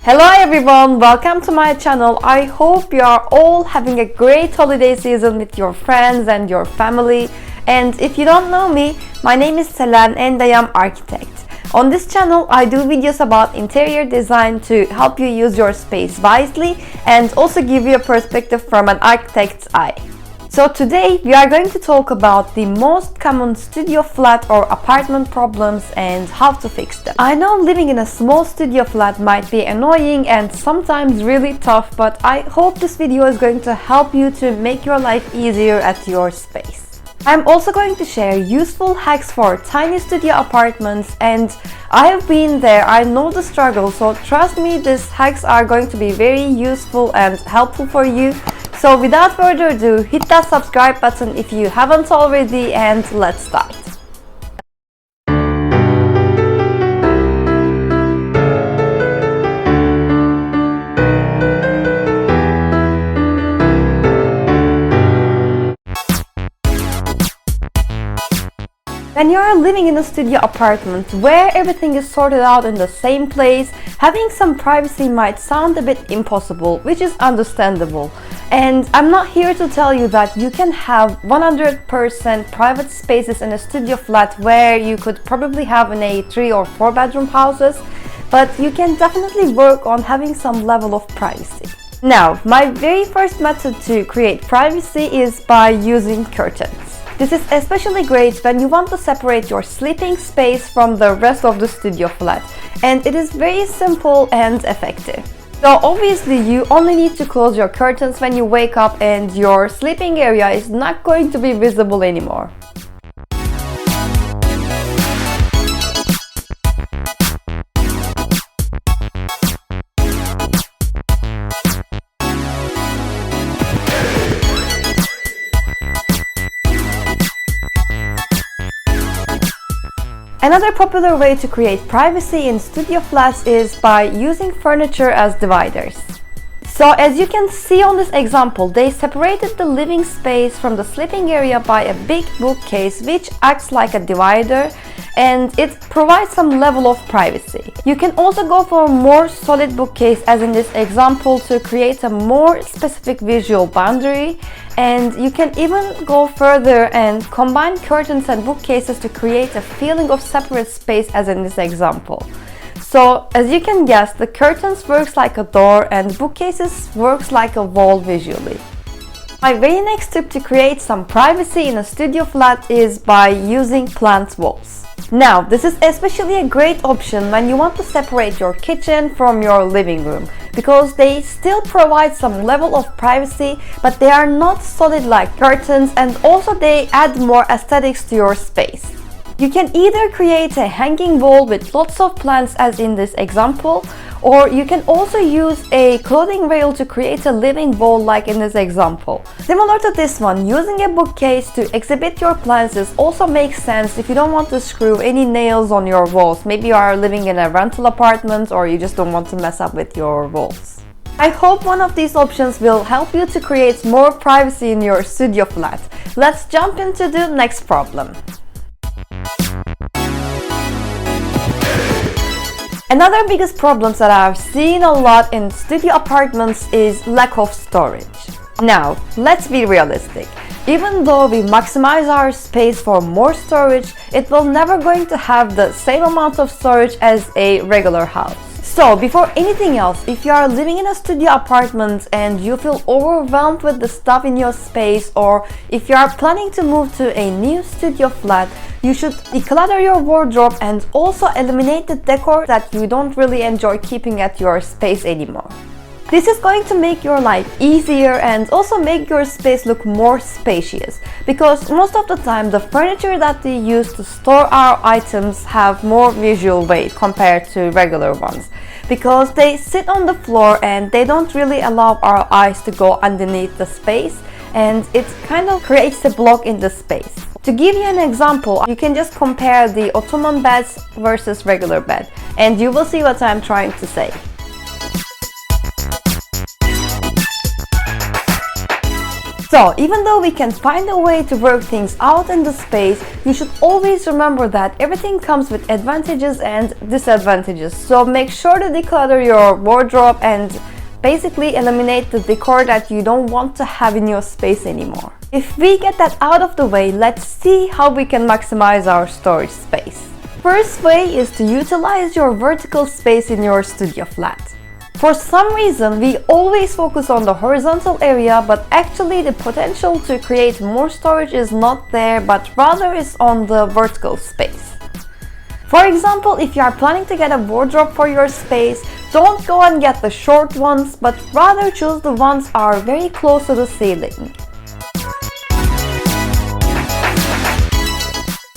Hello everyone, welcome to my channel. I hope you are all having a great holiday season with your friends and your family. And if you don't know me, my name is Selen and I am architect. On this channel, I do videos about interior design to help you use your space wisely and also give you a perspective from an architect's eye. So today we are going to talk about the most common studio flat or apartment problems and how to fix them. I know living in a small studio flat might be annoying and sometimes really tough, but I hope this video is going to help you to make your life easier at your space. I'm also going to share useful hacks for tiny studio apartments, and I have been there, I know the struggle, so trust me, these hacks are going to be very useful and helpful for you. So without further ado, hit that subscribe button if you haven't already and let's start. When you are living in a studio apartment where everything is sorted out in the same place, having some privacy might sound a bit impossible, which is understandable. And I'm not here to tell you that you can have 100% private spaces in a studio flat where you could probably have in a 3 or 4 bedroom houses, but you can definitely work on having some level of privacy. Now, my very first method to create privacy is by using curtains. This is especially great when you want to separate your sleeping space from the rest of the studio flat, and it is very simple and effective. So obviously you only need to close your curtains when you wake up and your sleeping area is not going to be visible anymore. Another popular way to create privacy in studio flats is by using furniture as dividers. So as you can see on this example, they separated the living space from the sleeping area by a big bookcase which acts like a divider, and it provides some level of privacy. You can also go for a more solid bookcase as in this example to create a more specific visual boundary, and you can even go further and combine curtains and bookcases to create a feeling of separate space as in this example. So as you can guess, the curtains works like a door and bookcases works like a wall visually. My very next tip to create some privacy in a studio flat is by using plant walls. Now, this is especially a great option when you want to separate your kitchen from your living room, because they still provide some level of privacy, but they are not solid like curtains, and also they add more aesthetics to your space. You can either create a hanging wall with lots of plants as in this example, or you can also use a clothing rail to create a living wall like in this example. Similar to this one, using a bookcase to exhibit your plants also makes sense if you don't want to screw any nails on your walls. Maybe you are living in a rental apartment or you just don't want to mess up with your walls. I hope one of these options will help you to create more privacy in your studio flat. Let's jump into the next problem. Another biggest problems that I've seen a lot in studio apartments is lack of storage. Now, let's be realistic. Even though we maximize our space for more storage, it will never going to have the same amount of storage as a regular house. So before anything else, if you are living in a studio apartment and you feel overwhelmed with the stuff in your space, or if you are planning to move to a new studio flat, you should declutter your wardrobe and also eliminate the decor that you don't really enjoy keeping at your space anymore. This is going to make your life easier and also make your space look more spacious, because most of the time the furniture that we use to store our items have more visual weight compared to regular ones, because they sit on the floor and they don't really allow our eyes to go underneath the space, and it kind of creates a block in the space. To give you an example, you can just compare the ottoman beds versus regular bed, and you will see what I'm trying to say. So, even though we can find a way to work things out in the space, you should always remember that everything comes with advantages and disadvantages. So make sure to declutter your wardrobe and basically eliminate the decor that you don't want to have in your space anymore. If we get that out of the way, let's see how we can maximize our storage space. First way is to utilize your vertical space in your studio flat. For some reason, we always focus on the horizontal area, but actually the potential to create more storage is not there, but rather is on the vertical space. For example, if you are planning to get a wardrobe for your space, don't go and get the short ones, but rather choose the ones that are very close to the ceiling.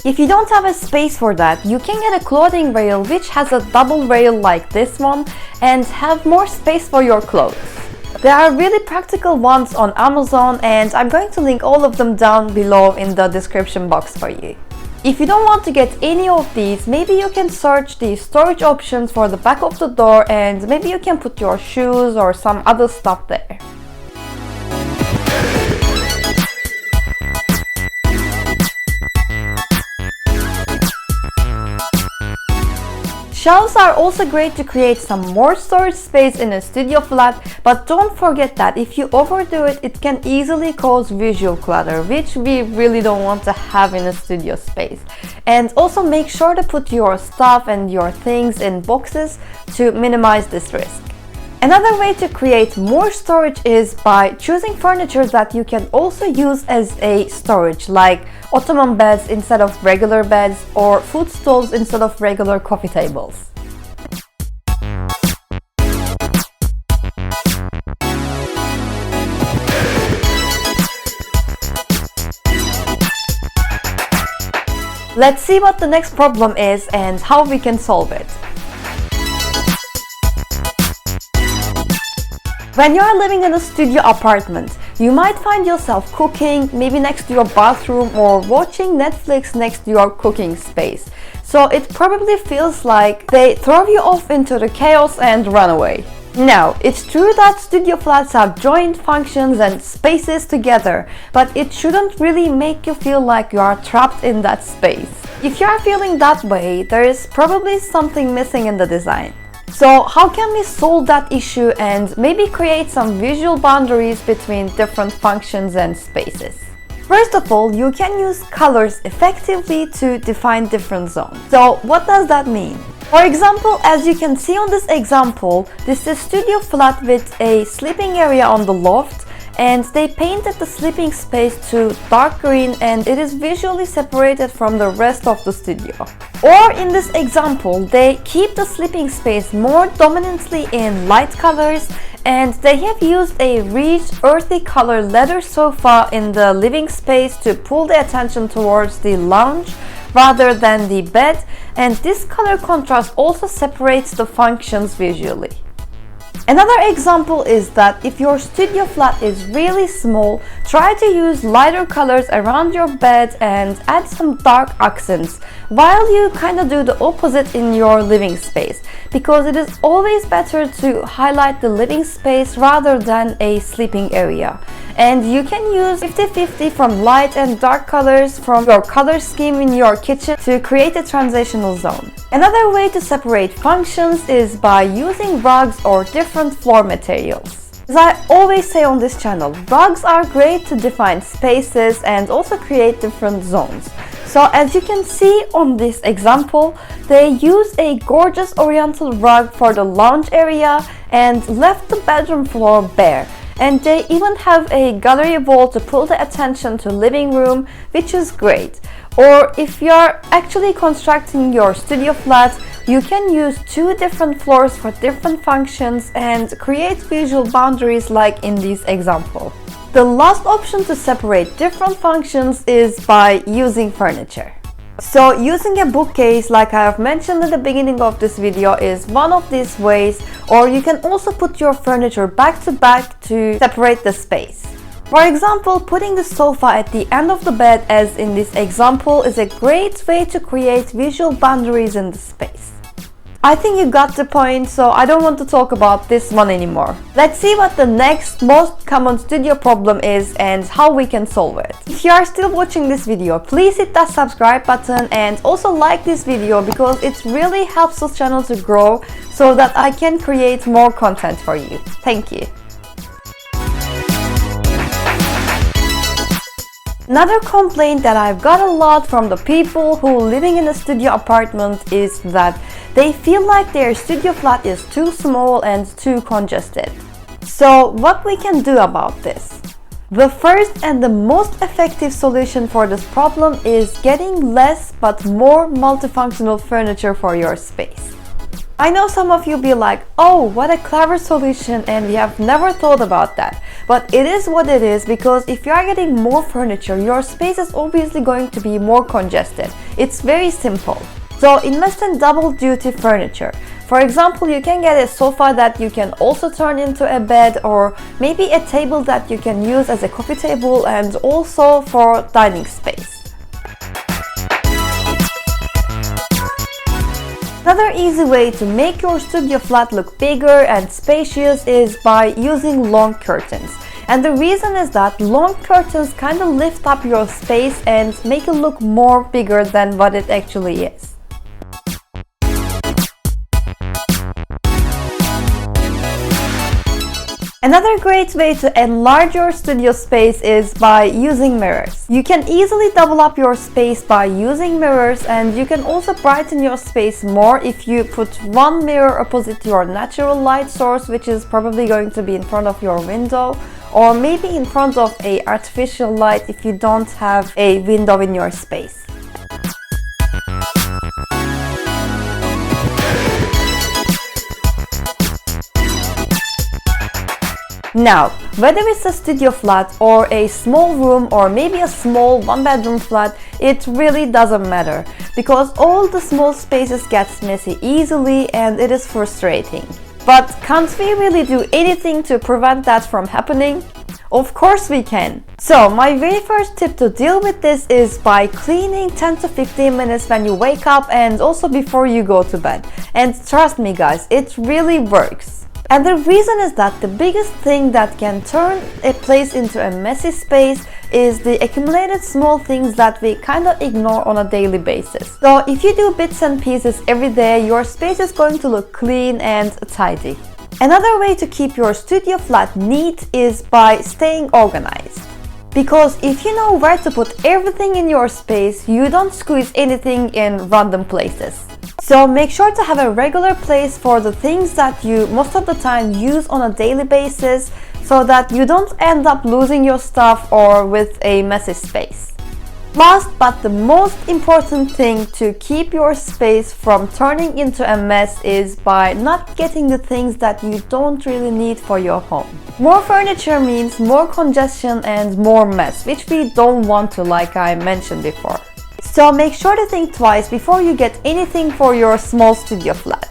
If you don't have a space for that, you can get a clothing rail which has a double rail like this one and have more space for your clothes. There are really practical ones on Amazon and I'm going to link all of them down below in the description box for you. If you don't want to get any of these, maybe you can search the storage options for the back of the door and maybe you can put your shoes or some other stuff there. Shelves are also great to create some more storage space in a studio flat, but don't forget that if you overdo it, it can easily cause visual clutter, which we really don't want to have in a studio space. And also make sure to put your stuff and your things in boxes to minimize this risk. Another way to create more storage is by choosing furniture that you can also use as a storage, like ottoman beds instead of regular beds or footstools instead of regular coffee tables. Let's see what the next problem is and how we can solve it. When you are living in a studio apartment, you might find yourself cooking, maybe next to your bathroom, or watching Netflix next to your cooking space. So it probably feels like they throw you off into the chaos and run away. Now, it's true that studio flats have joint functions and spaces together, but it shouldn't really make you feel like you are trapped in that space. If you are feeling that way, there is probably something missing in the design. So how can we solve that issue and maybe create some visual boundaries between different functions and spaces? First of all, you can use colors effectively to define different zones. So what does that mean? For example, as you can see on this example, this is a studio flat with a sleeping area on the loft, and they painted the sleeping space to dark green and it is visually separated from the rest of the studio. Or in this example, they keep the sleeping space more dominantly in light colors and they have used a rich earthy color leather sofa in the living space to pull the attention towards the lounge rather than the bed, and this color contrast also separates the functions visually. Another example is that if your studio flat is really small, try to use lighter colors around your bed and add some dark accents, while you kind of do the opposite in your living space, because it is always better to highlight the living space rather than a sleeping area. And you can use 50-50 from light and dark colors from your color scheme in your kitchen to create a transitional zone. Another way to separate functions is by using rugs or different floor materials. As I always say on this channel, rugs are great to define spaces and also create different zones. So as you can see on this example, they use a gorgeous oriental rug for the lounge area and left the bedroom floor bare. And they even have a gallery wall to pull the attention to living room, which is great. Or if you are actually constructing your studio flat, you can use 2 different floors for different functions and create visual boundaries like in this example. The last option to separate different functions is by using furniture. So using a bookcase, like I have mentioned at the beginning of this video, is one of these ways, or you can also put your furniture back to back to separate the space. For example, putting the sofa at the end of the bed, as in this example, is a great way to create visual boundaries in the space. I think you got the point, so I don't want to talk about this one anymore. Let's see what the next most common studio problem is and how we can solve it. If you are still watching this video, please hit that subscribe button and also like this video because it really helps this channel to grow so that I can create more content for you. Thank you. Another complaint that I've got a lot from the people who are living in a studio apartment is that they feel like their studio flat is too small and too congested. So what we can do about this? The first and the most effective solution for this problem is getting less but more multifunctional furniture for your space. I know some of you be like, oh, what a clever solution, and we have never thought about that. But it is what it is, because if you are getting more furniture, your space is obviously going to be more congested. It's very simple. So invest in double duty furniture. For example, you can get a sofa that you can also turn into a bed, or maybe a table that you can use as a coffee table and also for dining space. Another easy way to make your studio flat look bigger and spacious is by using long curtains. And the reason is that long curtains kind of lift up your space and make it look more bigger than what it actually is. Another great way to enlarge your studio space is by using mirrors. You can easily double up your space by using mirrors, and you can also brighten your space more if you put one mirror opposite your natural light source, which is probably going to be in front of your window, or maybe in front of an artificial light if you don't have a window in your space. Now, whether it's a studio flat or a small room or maybe a small one-bedroom flat, it really doesn't matter, because all the small spaces get messy easily and it is frustrating. But can't we really do anything to prevent that from happening? Of course we can. So my very first tip to deal with this is by cleaning 10 to 15 minutes when you wake up and also before you go to bed. And trust me guys, it really works. And the reason is that the biggest thing that can turn a place into a messy space is the accumulated small things that we kind of ignore on a daily basis. So if you do bits and pieces every day, your space is going to look clean and tidy. Another way to keep your studio flat neat is by staying organized. Because if you know where to put everything in your space, you don't squeeze anything in random places. So make sure to have a regular place for the things that you most of the time use on a daily basis, so that you don't end up losing your stuff or with a messy space. Last but the most important thing to keep your space from turning into a mess is by not getting the things that you don't really need for your home. More furniture means more congestion and more mess, which we don't want to, like I mentioned before. So make sure to think twice before you get anything for your small studio flat.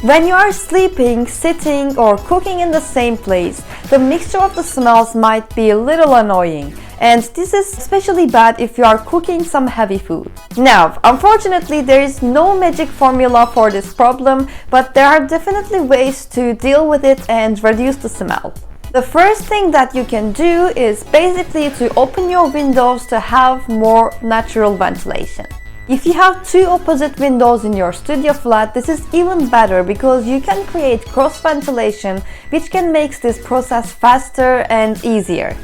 When you are sleeping, sitting or cooking in the same place, the mixture of the smells might be a little annoying. And this is especially bad if you are cooking some heavy food. Now, unfortunately, there is no magic formula for this problem, but there are definitely ways to deal with it and reduce the smell. The first thing that you can do is basically to open your windows to have more natural ventilation. If you have two opposite windows in your studio flat, this is even better because you can create cross ventilation, which can make this process faster and easier.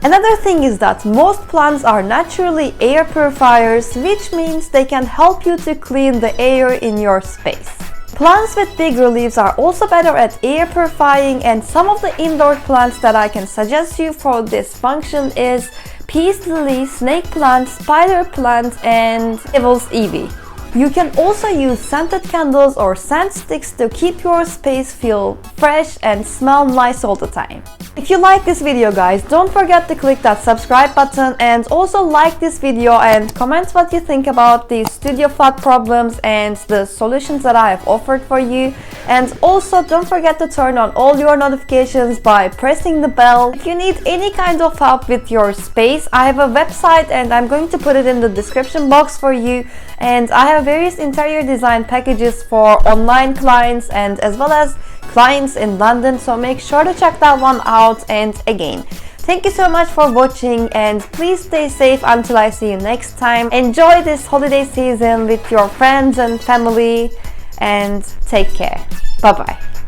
Another thing is that most plants are naturally air purifiers, which means they can help you to clean the air in your space. Plants with bigger leaves are also better at air purifying, and some of the indoor plants that I can suggest you for this function is peace lily, snake plant, spider plant and devil's ivy. You can also use scented candles or scent sticks to keep your space feel fresh and smell nice all the time. If you like this video, guys, don't forget to click that subscribe button and also like this video and comment what you think about the studio flat problems and the solutions that I have offered for you. And also don't forget to turn on all your notifications by pressing the bell. If you need any kind of help with your space, I have a website and I'm going to put it in the description box for you. And I have various interior design packages for online clients and as well as clients in London, so make sure to check that one out. And again, thank you so much for watching and please stay safe until I see you next time. Enjoy this holiday season with your friends and family and take care. Bye bye.